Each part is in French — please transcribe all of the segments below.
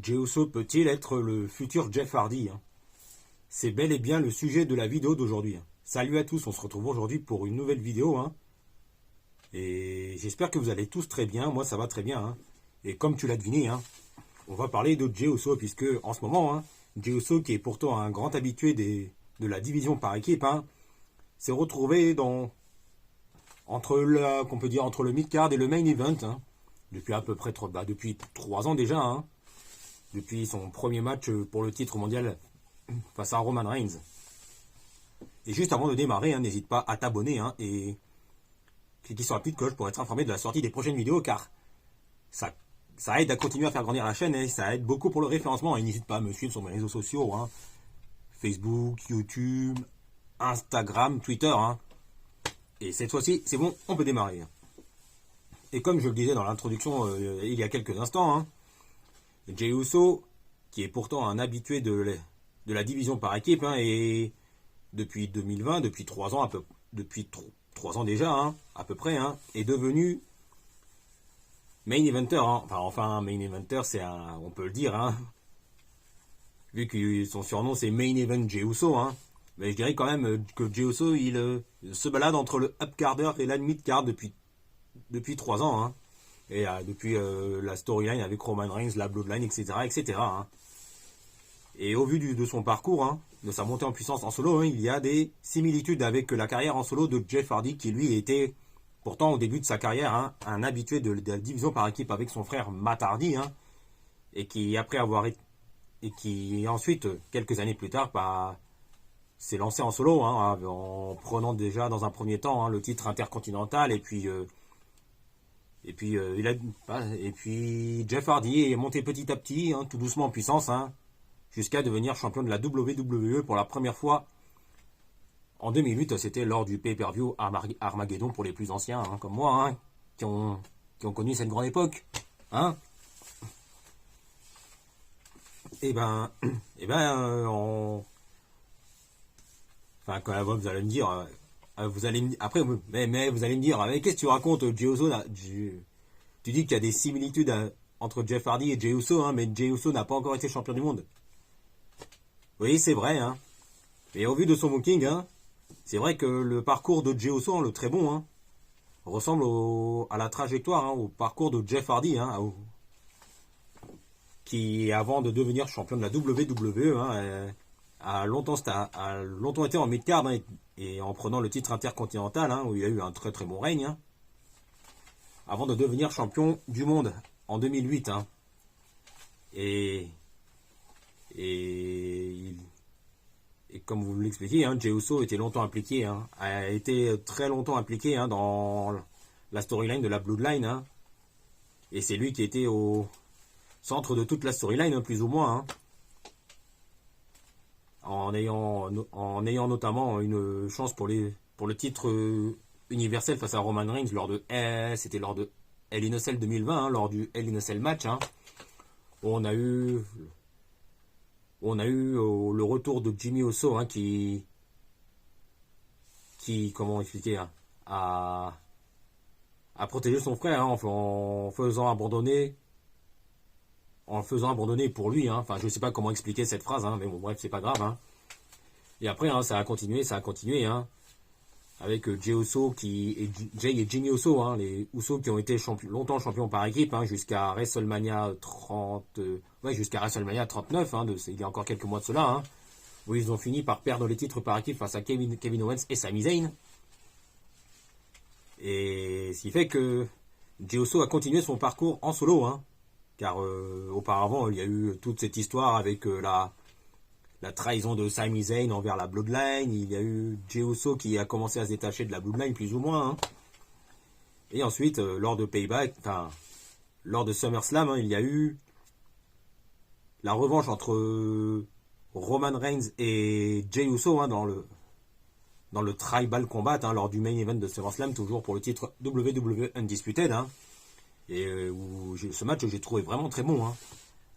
Jey Uso peut-il être le futur Jeff Hardy? C'est bel et bien le sujet de la vidéo d'aujourd'hui. Salut à tous, on se retrouve aujourd'hui pour une nouvelle vidéo. Et j'espère que vous allez tous très bien, moi ça va très bien. Et comme tu l'as deviné, on va parler de Jey Uso, puisque en ce moment, Jey Uso, qui est pourtant un grand habitué de la division par équipe, s'est retrouvé entre le mid-card et le main event, depuis à peu près depuis 3 ans déjà, depuis son premier match pour le titre mondial face à Roman Reigns. Et juste avant de démarrer, n'hésite pas à t'abonner et cliquer sur la petite cloche pour être informé de la sortie des prochaines vidéos, car ça aide à continuer à faire grandir la chaîne et ça aide beaucoup pour le référencement. Et n'hésite pas à me suivre sur mes réseaux sociaux, Facebook, YouTube, Instagram, Twitter. Et cette fois-ci, c'est bon, on peut démarrer. Et comme je le disais dans l'introduction il y a quelques instants, Jey Uso, qui est pourtant un habitué de la division par équipe, et depuis 2020, depuis 3 ans, depuis 3 ans déjà, à peu près, est devenu main eventer. Enfin, main eventer, on peut le dire, vu que son surnom c'est Main Event Jey Uso, mais je dirais quand même que Jey Uso, il se balade entre le upcarder et la mid-card depuis 3 ans, et depuis la storyline avec Roman Reigns, la Bloodline, etc. Et au vu de son parcours, de sa montée en puissance en solo, il y a des similitudes avec la carrière en solo de Jeff Hardy, qui lui était pourtant au début de sa carrière un habitué de la division par équipe avec son frère Matt Hardy, et qui ensuite, quelques années plus tard, s'est lancé en solo, en prenant déjà dans un premier temps le titre intercontinental, et puis Jeff Hardy est monté petit à petit, tout doucement en puissance, jusqu'à devenir champion de la WWE pour la première fois en 2008. C'était lors du pay-per-view Armageddon pour les plus anciens, comme moi, qui ont connu cette grande époque. Enfin, quand vous allez me dire, après, mais vous allez me dire, mais qu'est-ce que tu racontes, Jey Uso là, tu dis qu'il y a des similitudes entre Jeff Hardy et Jey Uso, mais Jey Uso n'a pas encore été champion du monde. Oui, c'est vrai, Et au vu de son booking, c'est vrai que le parcours de Jey Uso, le très bon, ressemble à la trajectoire, au parcours de Jeff Hardy, qui, avant de devenir champion de la WWE, a longtemps été en mid-card, et en prenant le titre intercontinental, où il a eu un très très bon règne, avant de devenir champion du monde en 2008. Et comme vous l'expliquez, Jey Uso était longtemps impliqué, a été très longtemps impliqué dans la storyline de la Bloodline, et c'est lui qui était au centre de toute la storyline, plus ou moins, en ayant notamment une chance pour le titre universel face à Roman Reigns c'était lors de Hell in a Cell 2020, lors du Hell in a Cell match, où on a eu le retour de Jimmy Uso, qui comment expliquer, a protégé son frère, en faisant abandonner pour lui, enfin je sais pas comment expliquer cette phrase, mais bon, bref, c'est pas grave, Et après, ça a continué, avec Jey Uso Jey et Jimmy Uso, les Uso qui ont été longtemps champions par équipe, jusqu'à WrestleMania 39, il y a encore quelques mois de cela, où ils ont fini par perdre les titres par équipe face à Kevin Owens et Sami Zayn. Et ce qui fait que Jey Uso a continué son parcours en solo, car auparavant il y a eu toute cette histoire avec la trahison de Sami Zayn envers la Bloodline. Il y a eu Jey Uso qui a commencé à se détacher de la Bloodline, plus ou moins, Et ensuite, lors de SummerSlam, il y a eu la revanche entre Roman Reigns et Jey Uso, dans le Tribal Combat, lors du main event de SummerSlam, toujours pour le titre WWE Undisputed, et où ce match j'ai trouvé vraiment très bon,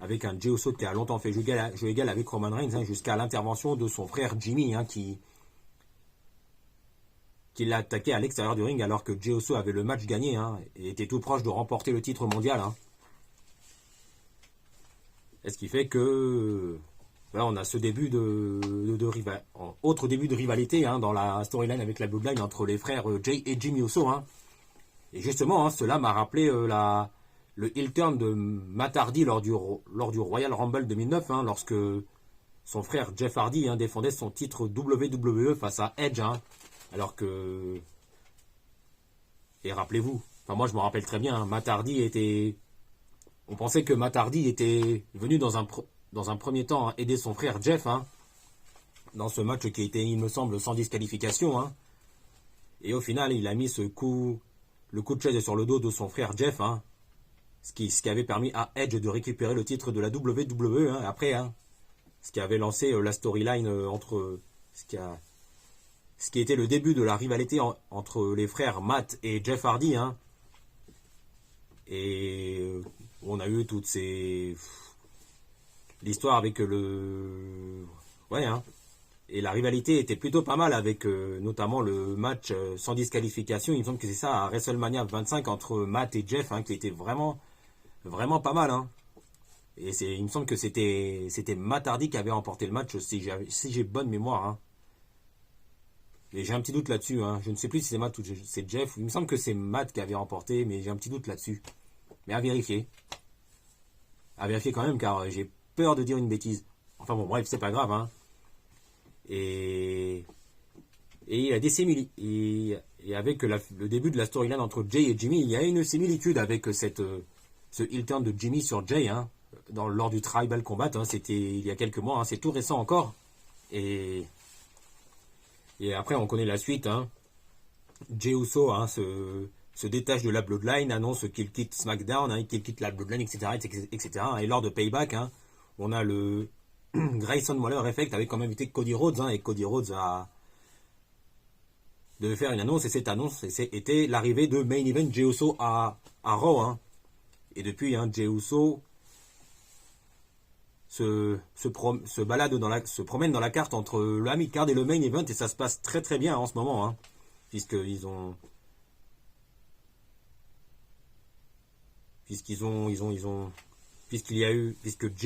avec un Jey Uso qui a longtemps fait jeu égal avec Roman Reigns, jusqu'à l'intervention de son frère Jimmy, qui l'a attaqué à l'extérieur du ring, alors que Jey Uso avait le match gagné, et était tout proche de remporter le titre mondial. Et ce qui fait que voilà, on a ce début autre début de rivalité hein, dans la storyline avec la Bloodline entre les frères Jay et Jimmy Uso. Hein. Et justement, hein, cela m'a rappelé le heel turn de Matt Hardy lors du Royal Rumble 2009, hein, lorsque son frère Jeff Hardy hein, défendait son titre WWE face à Edge. Hein, alors que... Et rappelez-vous, enfin moi je me rappelle très bien, hein, Matt Hardy était... On pensait que Matt Hardy était venu dans un premier temps hein, aider son frère Jeff hein, dans ce match qui était, il me semble, sans disqualification. Hein. Et au final, il a mis le coup de chaise sur le dos de son frère Jeff, hein, ce qui avait permis à Edge de récupérer le titre de la WWE hein, après, hein, ce qui avait lancé la storyline entre ce qui était le début de la rivalité entre les frères Matt et Jeff Hardy. Hein. Et on a eu toutes ces... L'histoire avec le... Ouais, hein. Et la rivalité était plutôt pas mal avec notamment le match sans disqualification. Il me semble que c'est ça à WrestleMania 25 entre Matt et Jeff, hein, qui était vraiment, vraiment pas mal. Hein. Et il me semble que c'était Matt Hardy qui avait remporté le match, si j'ai bonne mémoire. Hein. Mais j'ai un petit doute là-dessus. Hein. Je ne sais plus si c'est Matt ou c'est Jeff. Il me semble que c'est Matt qui avait remporté, mais j'ai un petit doute là-dessus. Mais à vérifier. À vérifier quand même, car j'ai peur de dire une bêtise. Enfin bon, bref, c'est pas grave. Hein. Et il y a des similitudes. Et avec le début de la storyline entre Jay et Jimmy, il y a une similitude avec ce heel turn de Jimmy sur Jay, hein, lors du Tribal Combat. Hein, c'était il y a quelques mois. Hein, c'est tout récent encore. Et après, on connaît la suite. Hein. Jey Uso hein, se détache de la Bloodline, annonce qu'il quitte SmackDown, hein, qu'il quitte la Bloodline, etc. etc. Et lors de Payback, hein, on a le Grayson Waller Effect avec comme invité Cody Rhodes. Hein, et Cody Rhodes devait faire une annonce. Et cette annonce était l'arrivée de Main Event Jey Uso à Raw. Hein. Et depuis, hein, Jey Uso se promène dans la carte entre le mid-card et le main event et ça se passe très très bien en ce moment hein, puisque Jey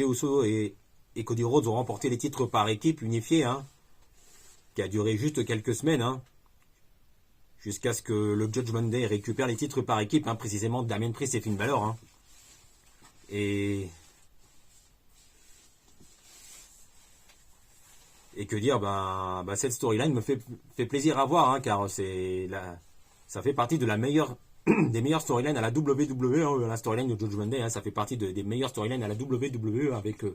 Uso et Cody Rhodes ont remporté les titres par équipe unifiée hein, qui a duré juste quelques semaines hein, jusqu'à ce que le Judgment Day récupère les titres par équipe hein, précisément Damien Priest et Finn Balor hein. Et que dire, cette storyline me fait plaisir à voir, hein, car ça fait partie de des meilleures storylines à la WWE, hein, la storyline de Judgment Day, hein, ça fait partie des meilleures storylines à la WWE avec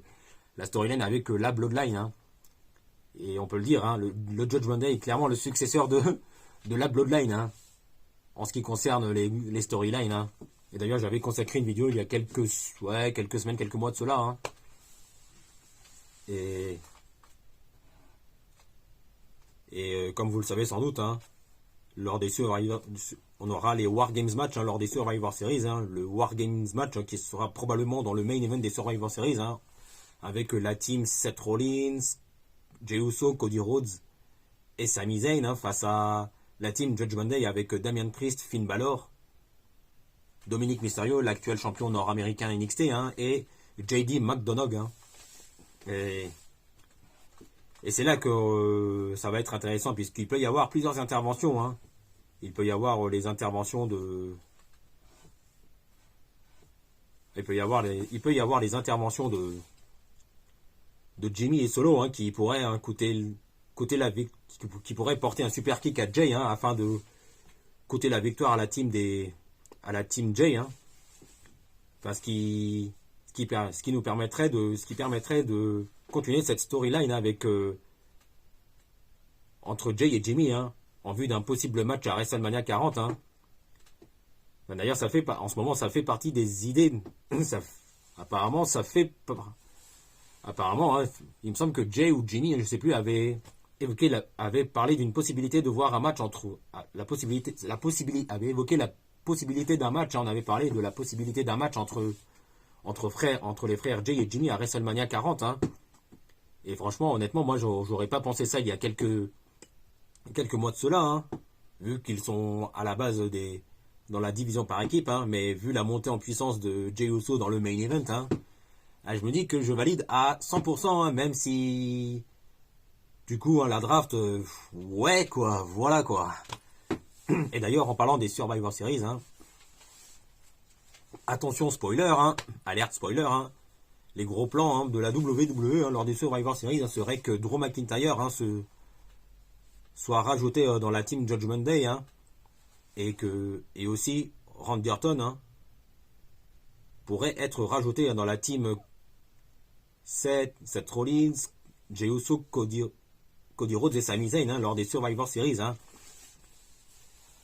la storyline avec la Bloodline. Hein. Et on peut le dire, hein, le Judgment Day est clairement le successeur de la Bloodline, hein, en ce qui concerne les storylines. Hein. Et d'ailleurs, j'avais consacré une vidéo il y a quelques semaines, quelques mois de cela. Hein. Et comme vous le savez sans doute, hein, lors des on aura les War Games match hein, lors des Survivor Series. Hein, le War Games match hein, qui sera probablement dans le main event des Survivor Series, hein, avec la team Seth Rollins, Jey Uso, Cody Rhodes et Sami Zayn hein, face à la team Judgment Day avec Damian Priest, Finn Balor, Dominic Mysterio, l'actuel champion nord-américain NXT, hein, et JD McDonagh. Hein. Et c'est là que ça va être intéressant, puisqu'il peut y avoir plusieurs interventions. Hein. Il peut y avoir les interventions de... Il peut y avoir les interventions de Jimmy et Solo, hein, qui pourraient hein, qui pourraient porter un super kick à Jay, hein, afin de coûter la victoire à la team Jay. Hein. Enfin, ce qui permettrait de continuer cette storyline avec entre Jay et Jimmy hein, en vue d'un possible match à WrestleMania 40. Hein. D'ailleurs, en ce moment, ça fait partie des idées. Apparemment, hein, il me semble que Jay ou Jimmy, je ne sais plus, avait parlé d'une possibilité de voir un match avait évoqué la possibilité d'un match. Hein, on avait parlé de la possibilité d'un match entre les frères Jay et Jimmy à WrestleMania 40. Hein. Et franchement, honnêtement, moi, j'aurais pas pensé ça il y a quelques mois de cela, hein, vu qu'ils sont à la base dans la division par équipe, hein, mais vu la montée en puissance de Jey Uso dans le main event, hein, je me dis que je valide à 100%, hein, même si du coup, hein, la draft, ouais quoi, voilà quoi. Et d'ailleurs, en parlant des Survivor Series, hein, attention spoiler, hein, alerte spoiler, hein, les gros plans, hein, de la WWE, hein, lors des Survivor Series, hein, serait que Drew McIntyre, hein, soit rajouté dans la team Judgment Day, hein, et aussi Randy Orton, hein, pourrait être rajouté dans la team Seth Rollins, Jey Uso, Cody Rhodes et Sami Zayn, hein, lors des Survivor Series, hein.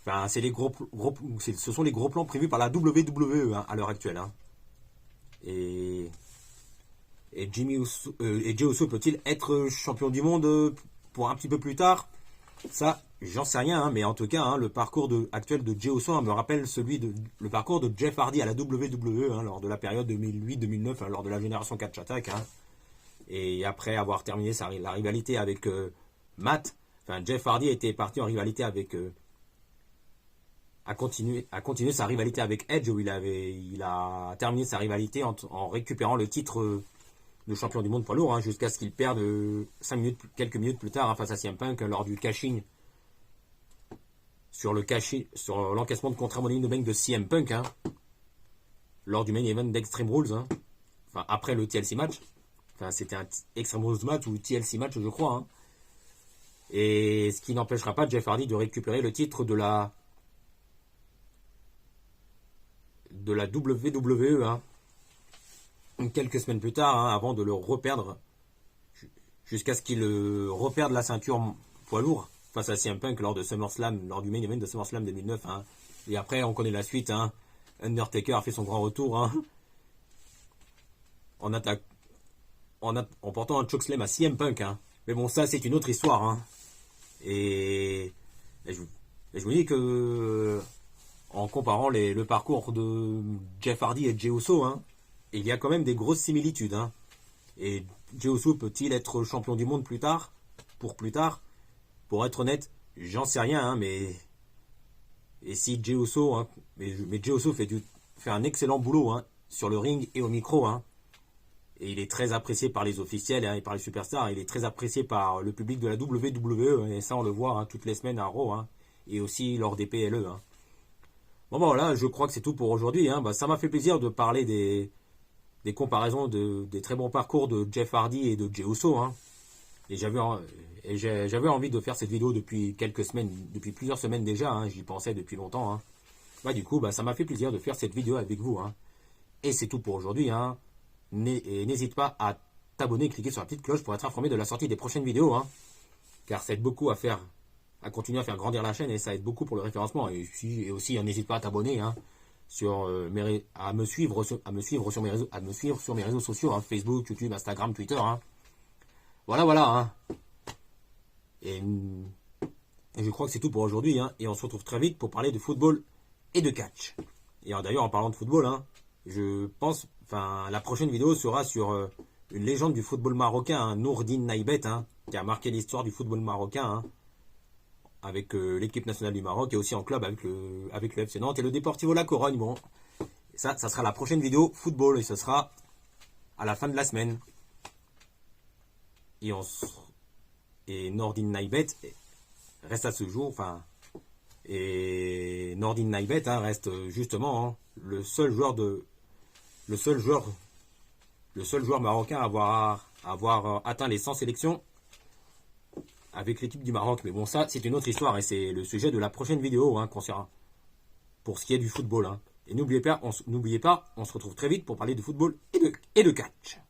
Enfin, c'est ce sont les gros plans prévus par la WWE, hein, à l'heure actuelle, hein. Et Jey Uso peut-il être champion du monde pour un petit peu plus tard? Ça, j'en sais rien, hein, mais en tout cas, hein, le parcours actuel de Jey Uso, hein, me rappelle le parcours de Jeff Hardy à la WWE, hein, lors de la période 2008-2009, hein, lors de la génération Catch Attack, hein. Et après avoir terminé la rivalité avec Matt, enfin Jeff Hardy était parti en rivalité avec a continué sa rivalité avec Edge, où il a terminé sa rivalité en récupérant le titre de champion du monde poids lourd, hein, jusqu'à ce qu'il perde quelques minutes plus tard, hein, face à CM Punk, lors du cash-in sur l'encaissement de contrat Money in the Bank de CM Punk, hein, lors du main event d'Extreme Rules, hein, enfin après le TLC match. Enfin, c'était un Extreme Rules match ou TLC match, je crois, hein. Et ce qui n'empêchera pas Jeff Hardy de récupérer le titre de la WWE, hein, quelques semaines plus tard, hein, avant de le reperdre, jusqu'à ce qu'il reperde la ceinture poids lourd face à CM Punk lors de SummerSlam, lors du main event de SummerSlam 2009, hein. Et après, on connaît la suite, hein. Undertaker a fait son grand retour, hein, en portant un chokeslam à CM Punk, hein. Mais bon, ça, c'est une autre histoire, hein. Et je me dis que, en comparant le parcours de Jeff Hardy et Jey Uso, hein, il y a quand même des grosses similitudes, hein. Et Jey Uso peut-il être champion du monde plus tard? Pour être honnête, j'en sais rien, hein, mais si Jey Uso, hein, mais Jey Uso fait un excellent boulot, hein, sur le ring et au micro, hein. Et il est très apprécié par les officiels, hein, et par les superstars. Il est très apprécié par le public de la WWE. Hein, et ça, on le voit, hein, toutes les semaines à Raw. Hein, et aussi lors des PLE. Hein. Bon, voilà, je crois que c'est tout pour aujourd'hui. Hein. Bah, ça m'a fait plaisir de parler des comparaisons des très bons parcours de Jeff Hardy et de Jey Uso. Hein. Et j'avais envie de faire cette vidéo depuis quelques semaines, depuis plusieurs semaines déjà. Hein, j'y pensais depuis longtemps. Hein. Bah, du coup, ça m'a fait plaisir de faire cette vidéo avec vous. Hein. Et c'est tout pour aujourd'hui. Hein. Et n'hésite pas à t'abonner et cliquer sur la petite cloche pour être informé de la sortie des prochaines vidéos, hein, car ça aide beaucoup à continuer à faire grandir la chaîne et ça aide beaucoup pour le référencement. Et aussi, n'hésite pas à t'abonner, hein, à me suivre sur mes réseaux sociaux, hein, Facebook, YouTube, Instagram, Twitter. Hein. Voilà. Hein. Et je crois que c'est tout pour aujourd'hui, hein, et on se retrouve très vite pour parler de football et de catch. Et d'ailleurs, en parlant de football, hein, je pense, la prochaine vidéo sera sur une légende du football marocain, hein, Nourdine Naïbet, hein, qui a marqué l'histoire du football marocain, hein, avec l'équipe nationale du Maroc et aussi en club avec le FC Nantes et le Deportivo La Corogne. Bon, ça sera la prochaine vidéo football et ce sera à la fin de la semaine. Et Nourdine Naïbet reste à ce jour, et Nourdine Naïbet, hein, reste justement, hein, le seul joueur marocain à avoir atteint les 100 sélections avec l'équipe du Maroc. Mais bon, ça, c'est une autre histoire et c'est le sujet de la prochaine vidéo, hein, concernant pour ce qui est du football. Hein. Et n'oubliez pas, on se retrouve très vite pour parler de football et de catch.